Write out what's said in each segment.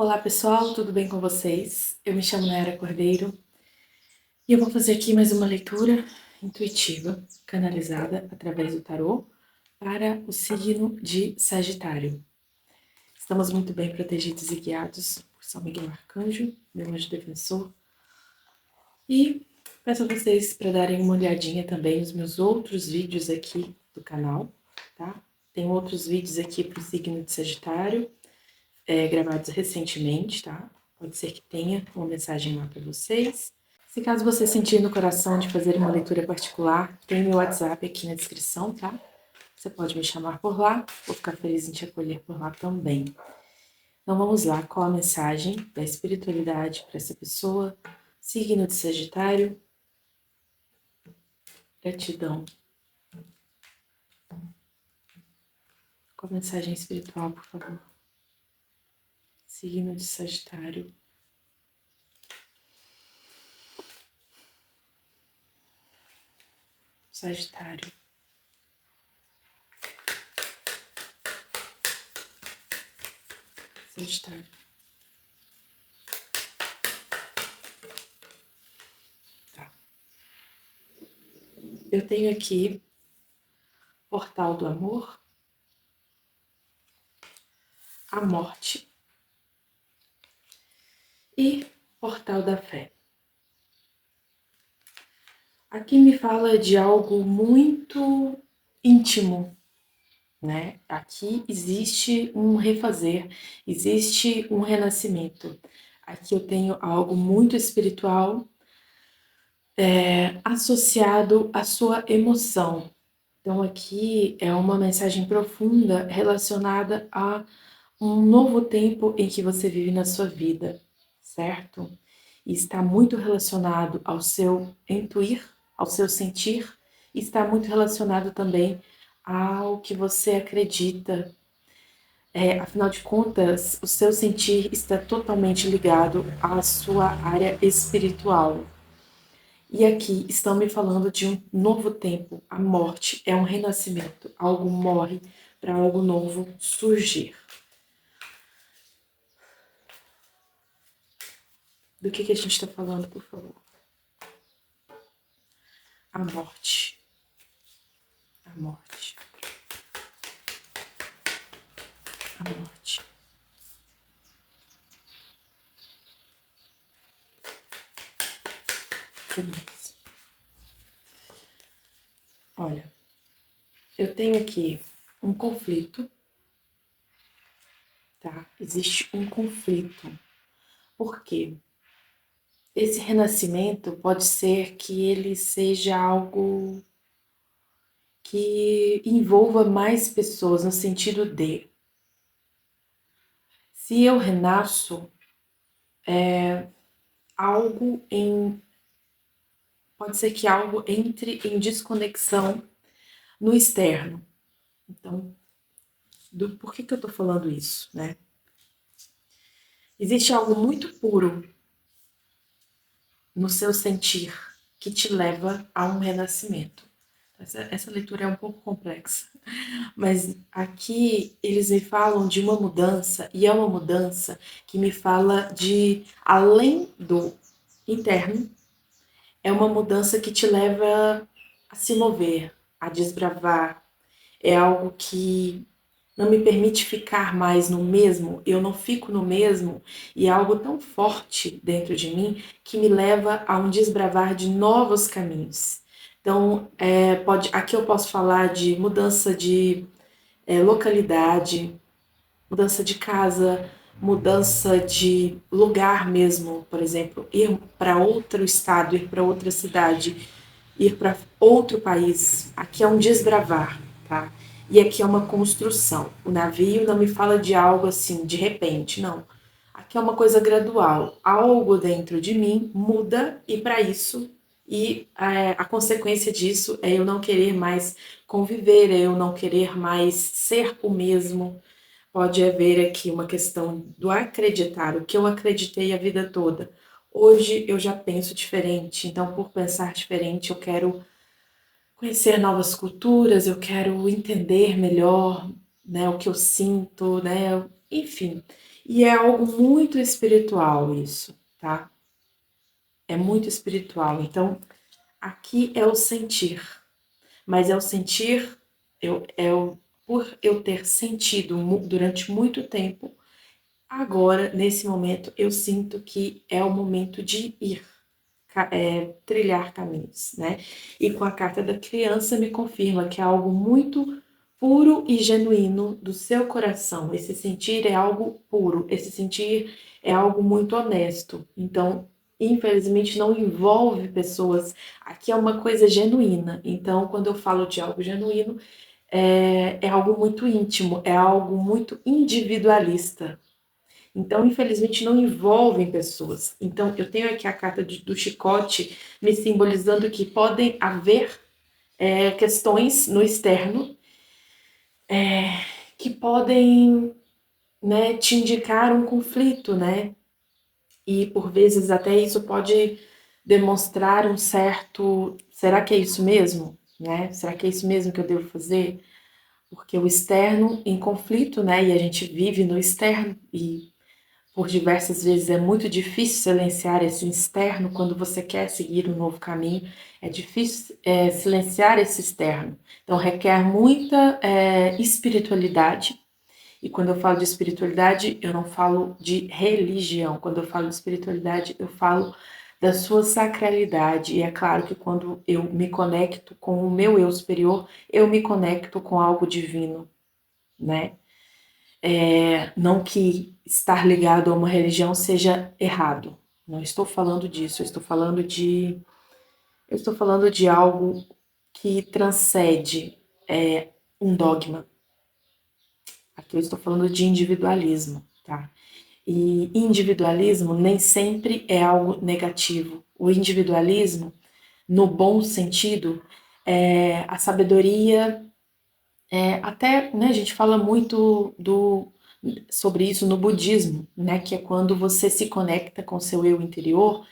Olá pessoal, tudo bem com vocês? Eu me chamo Nayara Cordeiro e eu vou fazer aqui mais uma leitura intuitiva, canalizada através do tarô para o signo de Sagitário. Estamos muito bem protegidos e guiados por São Miguel Arcanjo, meu anjo defensor, e peço a vocês para darem uma olhadinha também nos meus outros vídeos aqui do canal, tá? Tem outros vídeos aqui para o signo de Sagitário, gravados recentemente, tá? Pode ser que tenha uma mensagem lá para vocês. Se caso você sentir no coração de fazer uma leitura particular, tem meu WhatsApp aqui na descrição, tá? Você pode me chamar por lá, vou ficar feliz em te acolher por lá também. Então vamos lá, qual a mensagem da espiritualidade para essa pessoa? Signo de Sagitário. Gratidão. Qual a mensagem espiritual, por favor? Signo de Sagitário. Sagitário. Sagitário. Tá. Eu tenho aqui Portal do Amor, a Morte e Portal da Fé. Aqui me fala de algo muito íntimo, né? Aqui existe um refazer, existe um renascimento. Aqui eu tenho algo muito espiritual associado à sua emoção. Então aqui é uma mensagem profunda relacionada a um novo tempo em que você vive na sua vida, certo? E está muito relacionado ao seu intuir, ao seu sentir, e está muito relacionado também ao que você acredita. Afinal de contas, o seu sentir está totalmente ligado à sua área espiritual. E aqui estão me falando de um novo tempo. A morte é um renascimento. Algo morre para algo novo surgir. Do que a gente está falando, por favor? A morte. A morte. A morte. Beleza. Olha, eu tenho aqui um conflito, tá? Existe um conflito. Por quê? Esse renascimento pode ser que ele seja algo que envolva mais pessoas, no sentido de, se eu renasço, algo em, pode ser que algo entre em desconexão no externo. Então, por que eu tô falando isso, né? Existe algo muito puro no seu sentir que te leva a um renascimento. Essa leitura é um pouco complexa, mas aqui eles me falam de uma mudança, e é uma mudança que me fala de além do interno, é uma mudança que te leva a se mover, a desbravar. É algo que não me permite ficar mais no mesmo, eu não fico no mesmo, e é algo tão forte dentro de mim que me leva a um desbravar de novos caminhos. Então, aqui eu posso falar de mudança de localidade, mudança de casa, mudança de lugar mesmo, por exemplo, ir para outro estado, ir para outra cidade, ir para outro país. Aqui é um desbravar, tá? E aqui é uma construção. O navio não me fala de algo assim, de repente, não. Aqui é uma coisa gradual. Algo dentro de mim muda e para isso, a consequência disso é eu não querer mais conviver, é eu não querer mais ser o mesmo. Pode haver aqui uma questão do acreditar, o que eu acreditei a vida toda. Hoje eu já penso diferente, então por pensar diferente eu quero conhecer novas culturas, eu quero entender melhor, né, o que eu sinto, né, enfim. E é algo muito espiritual isso, tá? É muito espiritual. Então, aqui é o sentir, mas é o sentir, por eu ter sentido durante muito tempo, agora, nesse momento, eu sinto que é o momento de ir, trilhar caminhos, né? E com a carta da criança me confirma que é algo muito puro e genuíno do seu coração. Esse sentir é algo puro, esse sentir é algo muito honesto. Então, infelizmente, não envolve pessoas. Aqui é uma coisa genuína. Então, quando eu falo de algo genuíno, é algo muito íntimo, é algo muito individualista. Então, infelizmente, não envolvem pessoas. Então, eu tenho aqui a carta do chicote me simbolizando que podem haver questões no externo que podem, né, te indicar um conflito, né? E por vezes até isso pode demonstrar um certo, será que é isso mesmo, né? Será que é isso mesmo que eu devo fazer? Porque o externo em conflito, né? E a gente vive no externo e por diversas vezes é muito difícil silenciar esse externo quando você quer seguir um novo caminho. É difícil silenciar esse externo. Então requer muita espiritualidade. E quando eu falo de espiritualidade, eu não falo de religião. Quando eu falo de espiritualidade, eu falo da sua sacralidade. E é claro que quando eu me conecto com o meu eu superior, eu me conecto com algo divino, né? Não que estar ligado a uma religião seja errado. Não estou falando disso. Eu estou falando de algo que transcende um dogma. Aqui eu estou falando de individualismo, tá? E individualismo nem sempre é algo negativo. O individualismo, no bom sentido, é a sabedoria. Até, né, a gente fala muito sobre isso no budismo, né, que é quando você se conecta com seu eu interior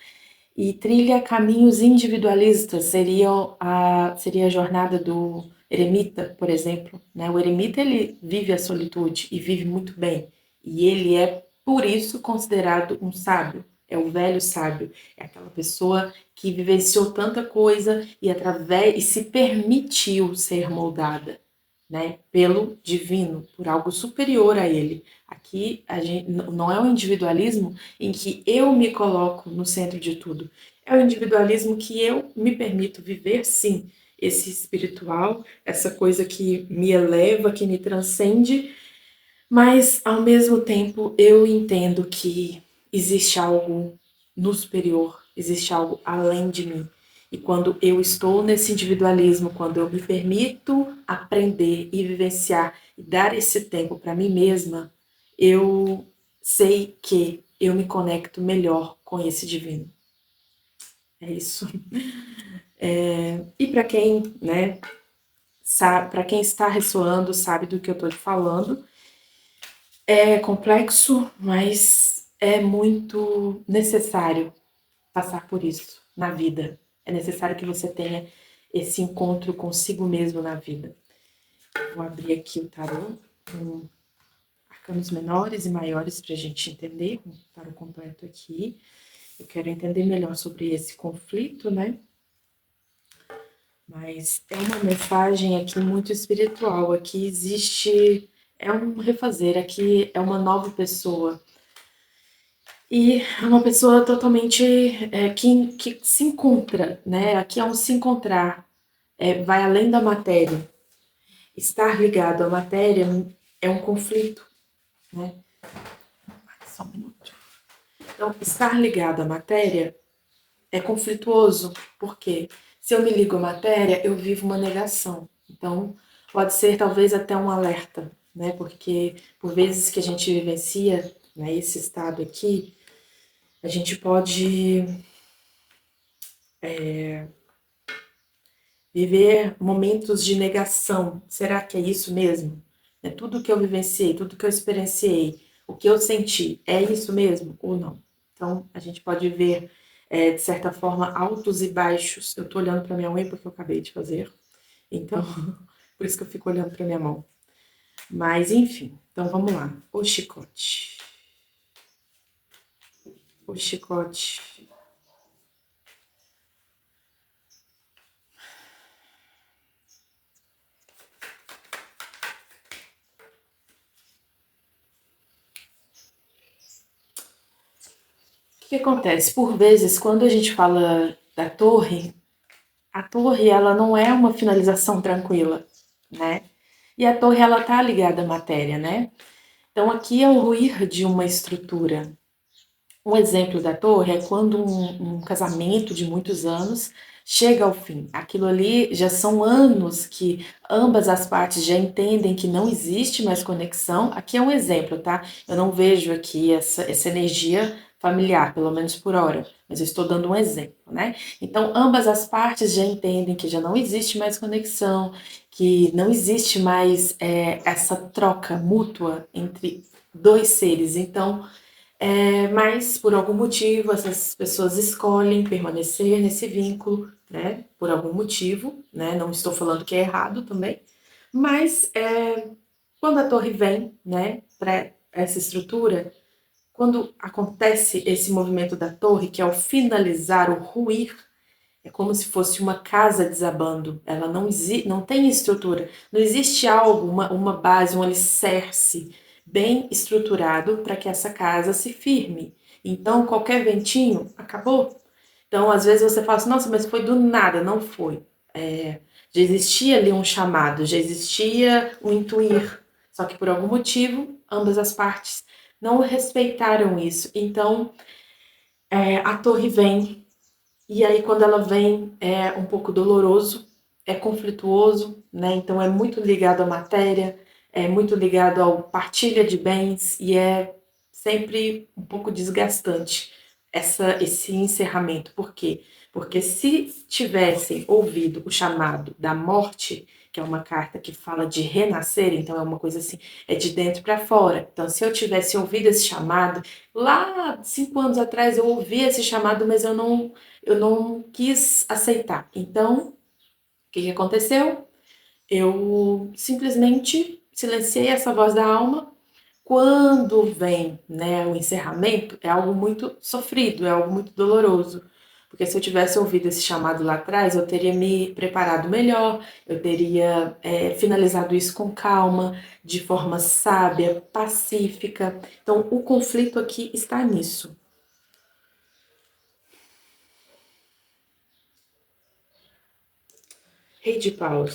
e trilha caminhos individualistas. Seria a jornada do eremita, por exemplo, né? O eremita, ele vive a solitude e vive muito bem, e ele é por isso considerado um sábio. É o velho sábio, é aquela pessoa que vivenciou tanta coisa e através e se permitiu ser moldada, né, pelo divino, por algo superior a ele. Aqui a gente, não é o individualismo em que eu me coloco no centro de tudo. É o individualismo que eu me permito viver, sim, esse espiritual, essa coisa que me eleva, que me transcende, mas ao mesmo tempo eu entendo que existe algo no superior, existe algo além de mim. E quando eu estou nesse individualismo, quando eu me permito aprender e vivenciar e dar esse tempo para mim mesma, eu sei que eu me conecto melhor com esse divino. É isso. E para quem, né, para quem está ressoando, sabe do que eu estou falando. É complexo, mas é muito necessário passar por isso na vida. É necessário que você tenha esse encontro consigo mesmo na vida. Vou abrir aqui o tarô, com arcanos menores e maiores para a gente entender, um tarô completo aqui. Eu quero entender melhor sobre esse conflito, né? Mas é uma mensagem aqui muito espiritual. Aqui existe, é um refazer, aqui é uma nova pessoa. E é uma pessoa totalmente que se encontra, né? Aqui é um se encontrar, vai além da matéria. Estar ligado à matéria é um conflito, né? Só um minuto. Então, estar ligado à matéria é conflituoso, porque se eu me ligo à matéria, eu vivo uma negação. Então, pode ser talvez até um alerta, né? Porque por vezes que a gente vivencia, né, esse estado aqui, a gente pode viver momentos de negação. Será que é isso mesmo? É tudo que eu vivenciei, tudo que eu experienciei, o que eu senti, é isso mesmo ou não? Então, a gente pode ver, de certa forma, altos e baixos. Eu tô olhando para minha unha porque eu acabei de fazer, então, por isso que eu fico olhando para minha mão. Mas, enfim, então vamos lá. O chicote. o chicote. O que acontece? Por vezes, quando a gente fala da torre, a torre ela não é uma finalização tranquila, né? E a torre ela tá ligada à matéria, né? Então aqui é o ruir de uma estrutura. Um exemplo da torre é quando um casamento de muitos anos chega ao fim. Aquilo ali já são anos que ambas as partes já entendem que não existe mais conexão. Aqui é um exemplo, tá? Eu não vejo aqui essa energia familiar, pelo menos por hora, mas eu estou dando um exemplo, né? Então, ambas as partes já entendem que já não existe mais conexão, que não existe mais essa troca mútua entre dois seres. Então, mas por algum motivo essas pessoas escolhem permanecer nesse vínculo, né? Por algum motivo, né? Não estou falando que é errado também, mas quando a torre vem, né? Para essa estrutura, quando acontece esse movimento da torre, que é o finalizar, o ruir, é como se fosse uma casa desabando. Ela não tem estrutura. Não existe algo, uma base, um alicerce bem estruturado para que essa casa se firme. Então, qualquer ventinho, acabou. Então, às vezes você fala assim, nossa, mas foi do nada. Não foi. Já existia ali um chamado, já existia um intuir. Só que por algum motivo, ambas as partes não respeitaram isso. Então, a torre vem e aí, quando ela vem, é um pouco doloroso, é conflituoso, né? Então, é muito ligado à matéria, é muito ligado ao partilha de bens e é sempre um pouco desgastante esse encerramento. Por quê? Porque se tivessem ouvido o chamado da morte, que é uma carta que fala de renascer, então é uma coisa assim, é de dentro para fora. Então, se eu tivesse ouvido esse chamado, lá 5 anos atrás eu ouvi esse chamado, mas eu não quis aceitar. Então, o que aconteceu? Eu simplesmente silenciei essa voz da alma. Quando vem, né, o encerramento, é algo muito sofrido, é algo muito doloroso. Porque se eu tivesse ouvido esse chamado lá atrás, eu teria me preparado melhor, eu teria finalizado isso com calma, de forma sábia, pacífica. Então, o conflito aqui está nisso. Rei de paus.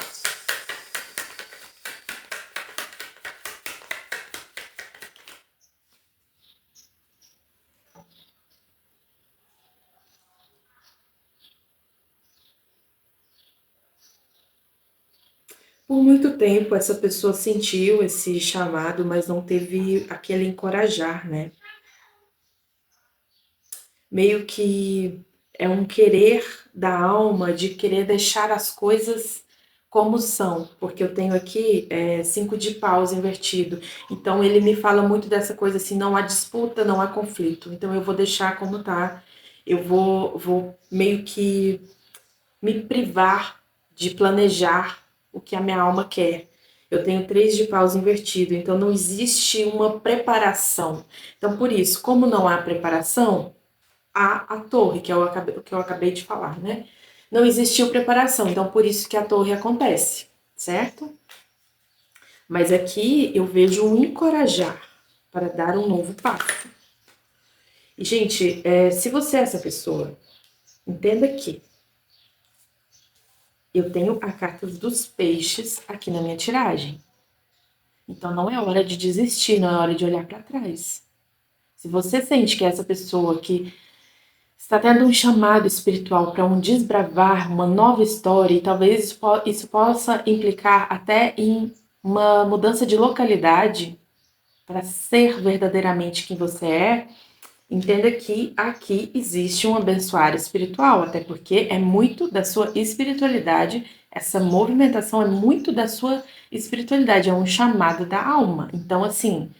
Por muito tempo, essa pessoa sentiu esse chamado, mas não teve aquele encorajar, né? Meio que é um querer da alma de querer deixar as coisas como são, porque eu tenho aqui 5 de paus invertido. Então ele me fala muito dessa coisa assim, não há disputa, não há conflito. Então eu vou deixar como tá. Eu vou meio que me privar de planejar o que a minha alma quer. Eu tenho 3 de paus invertido, então não existe uma preparação. Então, por isso, como não há preparação, há a torre, que eu acabei de falar, né? Não existiu preparação, então por isso que a torre acontece, certo? Mas aqui eu vejo um encorajar para dar um novo passo. E, gente, se você é essa pessoa, entenda que eu tenho a carta dos peixes aqui na minha tiragem. Então não é hora de desistir, não é hora de olhar para trás. Se você sente que é essa pessoa que está tendo um chamado espiritual para um desbravar, uma nova história, e talvez isso possa implicar até em uma mudança de localidade para ser verdadeiramente quem você é, entenda que aqui existe um abençoar espiritual, até porque é muito da sua espiritualidade, essa movimentação é muito da sua espiritualidade, é um chamado da alma. Então, assim,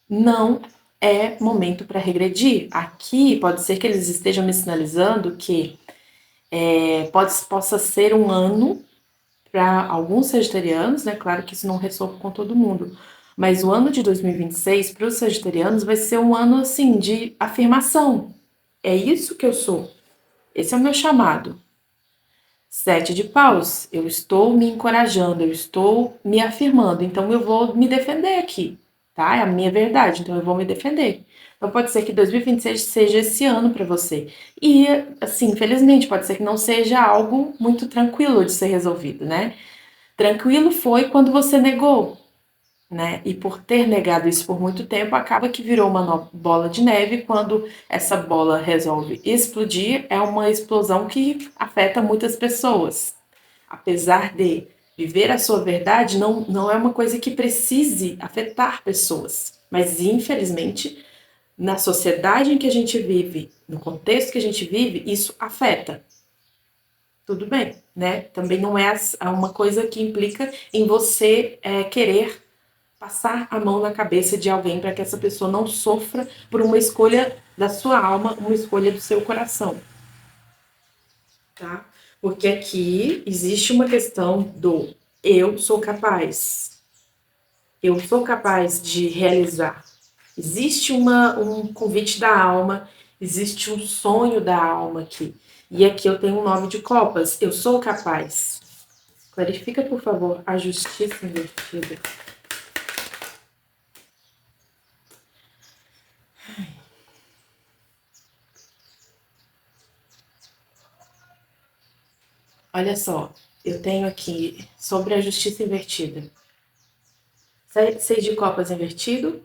não é momento para regredir. Aqui pode ser que eles estejam me sinalizando que possa ser um ano para alguns sagitarianos, né? Claro que isso não ressoa com todo mundo. Mas o ano de 2026 para os sagitarianos vai ser um ano assim de afirmação, É isso que eu sou. Esse é o meu chamado. 7 de paus, eu estou me encorajando, eu estou me afirmando, então eu vou me defender aqui, tá? É a minha verdade, então eu vou me defender. Então pode ser que 2026 seja esse ano para você. E, assim, infelizmente, pode ser que não seja algo muito tranquilo de ser resolvido, né? Tranquilo foi quando você negou, né? E por ter negado isso por muito tempo, acaba que virou uma bola de neve. Quando essa bola resolve explodir, é uma explosão que afeta muitas pessoas. Apesar de viver a sua verdade, não é uma coisa que precise afetar pessoas. Mas, infelizmente, na sociedade em que a gente vive, no contexto que a gente vive, isso afeta. Tudo bem, né? Também não é uma coisa que implica em você querer passar a mão na cabeça de alguém para que essa pessoa não sofra por uma escolha da sua alma, uma escolha do seu coração, tá? Porque aqui existe uma questão do eu sou capaz, eu sou capaz de realizar. Existe um convite da alma, existe um sonho da alma aqui. E aqui eu tenho um 9 de copas, eu sou capaz. Clarifica, por favor, a justiça invertida. Olha só, eu tenho aqui sobre a justiça invertida. 6 de copas invertido,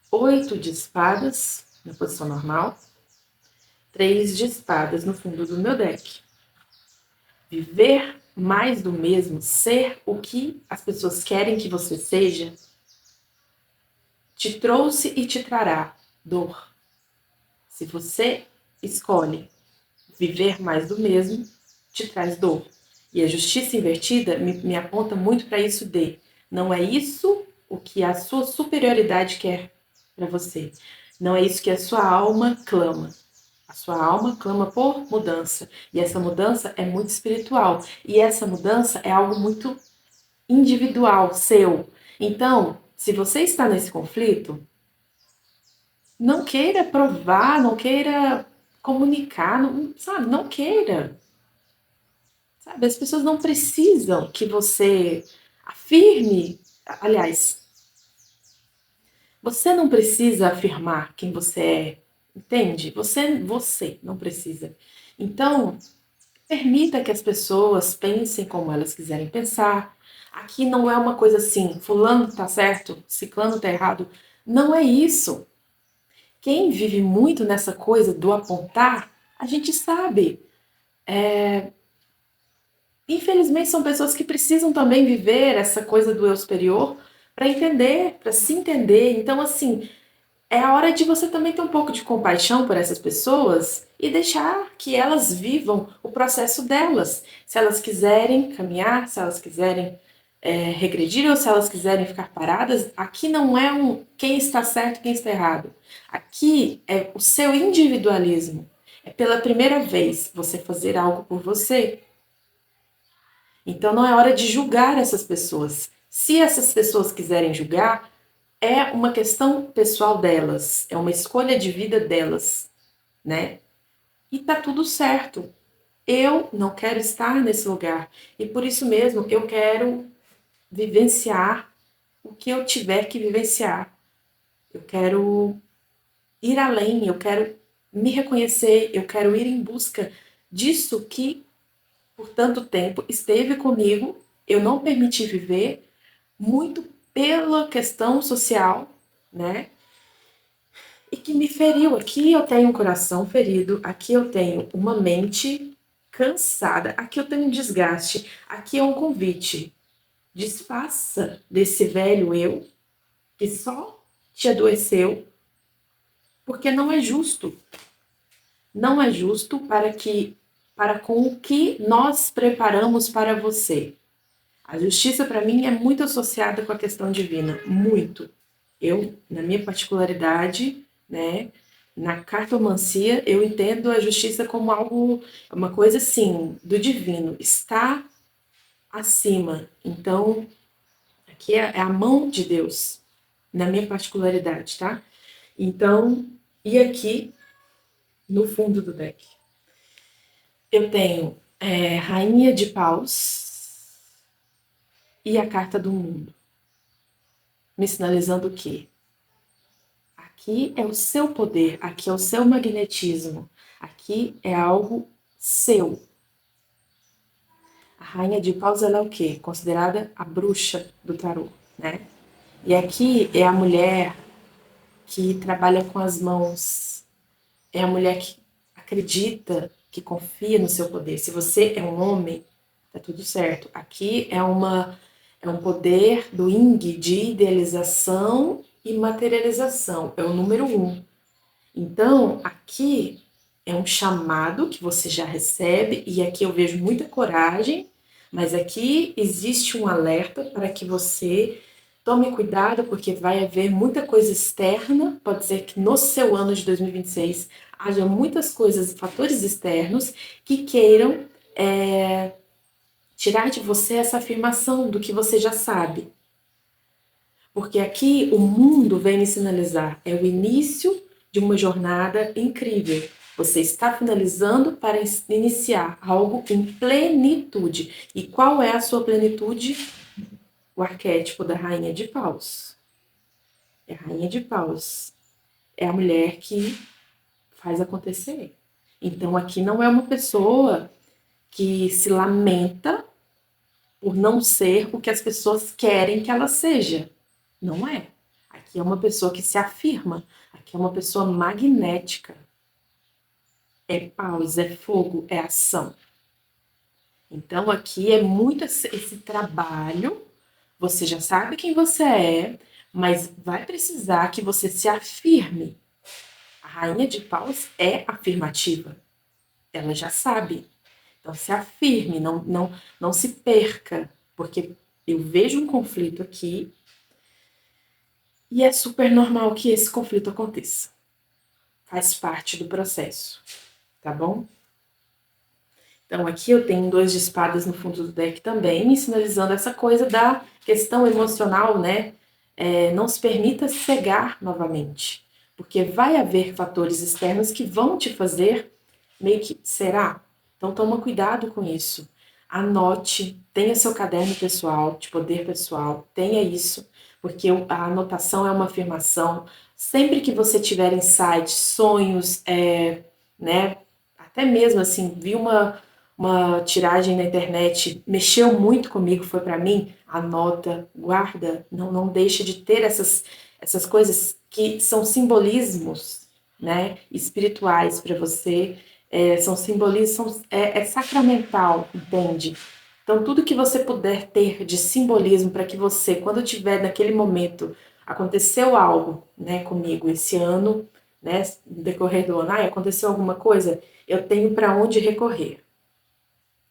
8 de espadas na posição normal, 3 de espadas no fundo do meu deck. Viver mais do mesmo, ser o que as pessoas querem que você seja, te trouxe e te trará dor. Se você escolhe viver mais do mesmo, te traz dor. E a justiça invertida me aponta muito para isso de não é isso o que a sua superioridade quer para você. Não é isso que a sua alma clama. A sua alma clama por mudança. E essa mudança é muito espiritual. E essa mudança é algo muito individual, seu. Então, se você está nesse conflito, não queira provar, não queira comunicar, não, sabe? Não queira. Sabe, as pessoas não precisam que você afirme. Aliás, você não precisa afirmar quem você é, entende? Você não precisa. Então, permita que as pessoas pensem como elas quiserem pensar. Aqui não é uma coisa assim, fulano tá certo, ciclano tá errado. Não é isso. Quem vive muito nessa coisa do apontar, a gente sabe. Infelizmente, são pessoas que precisam também viver essa coisa do eu superior para entender, para se entender. Então, assim, é a hora de você também ter um pouco de compaixão por essas pessoas e deixar que elas vivam o processo delas. Se elas quiserem caminhar, se elas quiserem regredir ou se elas quiserem ficar paradas, aqui não é quem está certo e quem está errado. Aqui é o seu individualismo. É pela primeira vez você fazer algo por você. Então não é hora de julgar essas pessoas. Se essas pessoas quiserem julgar, é uma questão pessoal delas, é uma escolha de vida delas, né? E tá tudo certo. Eu não quero estar nesse lugar e por isso mesmo eu quero vivenciar o que eu tiver que vivenciar. Eu quero ir além, eu quero me reconhecer, eu quero ir em busca disso que por tanto tempo esteve comigo, eu não permiti viver, muito pela questão social, né? E que me feriu. Aqui eu tenho um coração ferido, aqui eu tenho uma mente cansada, aqui eu tenho um desgaste, aqui é um convite. Desfaça desse velho eu que só te adoeceu, porque não é justo. Não é justo para com o que nós preparamos para você. A justiça, para mim, é muito associada com a questão divina, muito. Eu, na minha particularidade, né, na cartomancia, eu entendo a justiça como algo, uma coisa assim, do divino, está acima. Então, aqui é a mão de Deus, na minha particularidade, tá? Então, e aqui no fundo do deck. Eu tenho Rainha de Paus e a Carta do Mundo, me sinalizando o quê? Aqui é o seu poder, aqui é o seu magnetismo, aqui é algo seu. A Rainha de Paus, ela é o quê? Considerada a bruxa do tarô, né? E aqui é a mulher que trabalha com as mãos, é a mulher que acredita, que confia no seu poder. Se você é um homem, tá tudo certo. Aqui é um poder do Yin de idealização e materialização. É o número 1. Então, aqui é um chamado que você já recebe, e aqui eu vejo muita coragem, mas aqui existe um alerta para que você tome cuidado, porque vai haver muita coisa externa. Pode ser que no seu ano de 2026 haja muitas coisas, fatores externos, que queiram tirar de você essa afirmação do que você já sabe. Porque aqui o mundo vem me sinalizar, é o início de uma jornada incrível. Você está finalizando para iniciar algo em plenitude. E qual é a sua plenitude? O arquétipo da Rainha de Paus. É a Rainha de Paus. É a mulher que faz acontecer. Então aqui não é uma pessoa que se lamenta por não ser o que as pessoas querem que ela seja. Não é. Aqui é uma pessoa que se afirma. Aqui é uma pessoa magnética. É paus, é fogo, é ação. Então aqui é muito esse trabalho. Você já sabe quem você é, mas vai precisar que você se afirme. A Rainha de Paus é afirmativa. Ela já sabe. Então se afirme, não se perca, porque eu vejo um conflito aqui e é super normal que esse conflito aconteça. Faz parte do processo, tá bom? Então aqui eu tenho 2 de espadas no fundo do deck também, me sinalizando essa coisa da questão emocional, né? Não se permita cegar novamente, porque vai haver fatores externos que vão te fazer meio que, será? Então toma cuidado com isso. Anote, tenha seu caderno pessoal, de poder pessoal, tenha isso, porque a anotação é uma afirmação. Sempre que você tiver insights, sonhos, né? Até mesmo assim, vi uma tiragem na internet, mexeu muito comigo, foi para mim, anota, guarda, não deixa de ter essas coisas que são simbolismos, né, espirituais para você, são simbolismos, é sacramental, entende? Então tudo que você puder ter de simbolismo para que você, quando tiver naquele momento, aconteceu algo, né, comigo esse ano, né, no decorrer do ano, aconteceu alguma coisa, eu tenho para onde recorrer.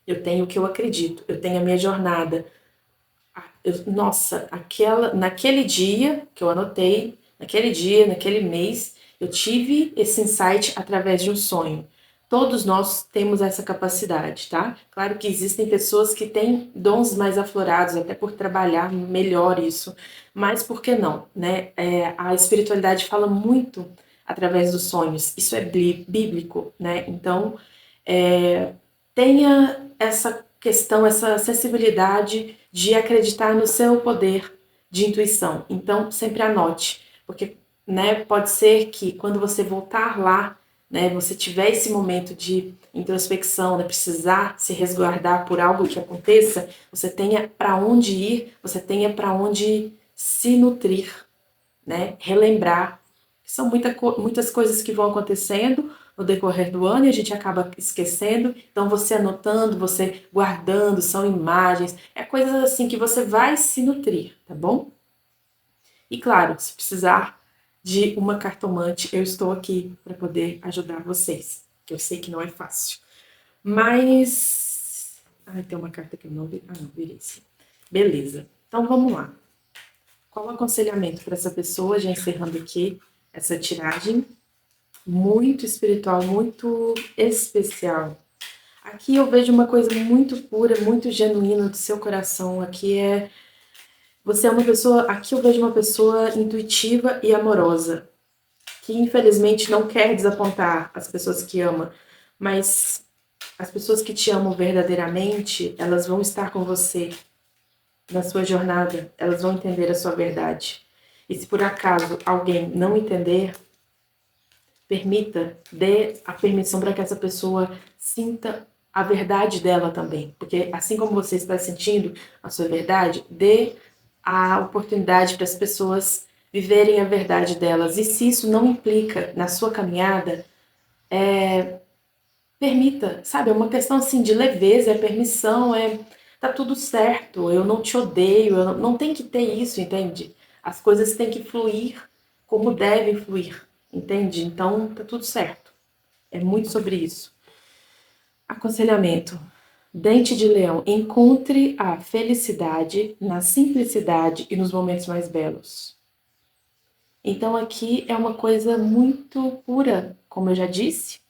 Eu tenho o que eu acredito, eu tenho a minha jornada. Nossa, naquele dia que eu anotei, naquele dia, naquele mês, eu tive esse insight através de um sonho. Todos nós temos essa capacidade, tá? Claro que existem pessoas que têm dons mais aflorados, até por trabalhar melhor isso, mas por que não, né? A espiritualidade fala muito através dos sonhos, isso é bíblico, né? Então, tenha essa questão, essa sensibilidade de acreditar no seu poder de intuição. Então, sempre anote, porque, né, pode ser que quando você voltar lá, né, você tiver esse momento de introspecção, né, precisar se resguardar por algo que aconteça, você tenha para onde ir, você tenha para onde se nutrir, né, relembrar. São muitas coisas que vão acontecendo no decorrer do ano e a gente acaba esquecendo. Então, você anotando, você guardando, são imagens, coisas assim que você vai se nutrir, tá bom? E claro, se precisar de uma cartomante, eu estou aqui para poder ajudar vocês, que eu sei que não é fácil. Mas... tem uma carta que eu não vi. Não, virei sim. Beleza. Então, vamos lá. Qual o aconselhamento para essa pessoa, já encerrando aqui essa tiragem? Muito espiritual, muito especial. Aqui eu vejo uma coisa muito pura, muito genuína do seu coração. Você é uma pessoa, aqui eu vejo uma pessoa intuitiva e amorosa. que infelizmente não quer desapontar as pessoas que ama, mas as pessoas que te amam verdadeiramente, elas vão estar com você na sua jornada, elas vão entender a sua verdade. E se por acaso alguém não entender, permita, dê a permissão para que essa pessoa sinta a verdade dela também. Porque assim como você está sentindo a sua verdade, dê a oportunidade para as pessoas viverem a verdade delas. E se isso não implica na sua caminhada, permita, sabe? É uma questão assim de leveza, é permissão, tá tudo certo, eu não te odeio, não tem que ter isso, entende? As coisas têm que fluir como devem fluir, entende? Então tá tudo certo. É muito sobre isso. Aconselhamento. Dente de leão, encontre a felicidade na simplicidade e nos momentos mais belos. Então aqui é uma coisa muito pura, como eu já disse,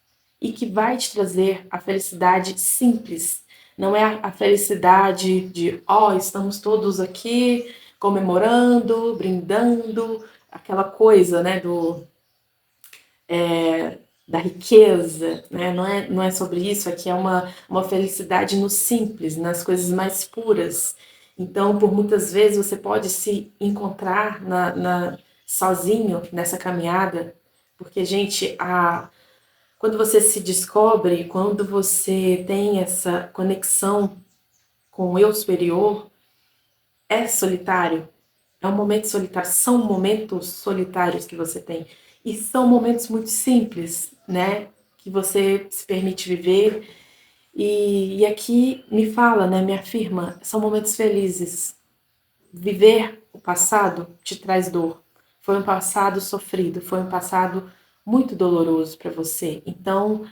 e que vai te trazer a felicidade simples. Não é a felicidade de, ó, estamos todos aqui comemorando, brindando, aquela coisa, né, da riqueza, né? Não é sobre isso, aqui é uma felicidade no simples, nas coisas mais puras. Então, por muitas vezes, você pode se encontrar sozinho nessa caminhada, porque, gente, quando você se descobre, quando você tem essa conexão com o eu superior, é solitário. É um momento solitário, são momentos solitários que você tem. E são momentos muito simples, né? Que você se permite viver. E aqui me fala, né? Me afirma, são momentos felizes. Viver o passado te traz dor. Foi um passado sofrido, foi um passado muito doloroso para você. Então,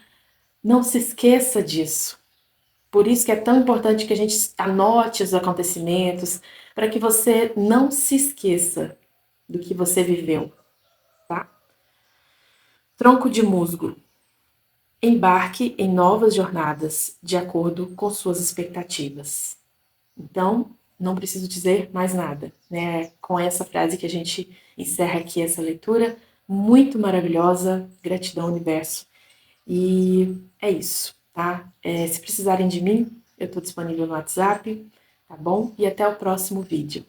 não se esqueça disso. Por isso que é tão importante que a gente anote os acontecimentos, para que você não se esqueça do que você viveu, tá? Tronco de musgo. Embarque em novas jornadas de acordo com suas expectativas. Então, não preciso dizer mais nada, né? Com essa frase que a gente encerra aqui essa leitura muito maravilhosa. Gratidão, universo. E é isso, tá? Se precisarem de mim, eu estou disponível no WhatsApp, tá bom? E até o próximo vídeo.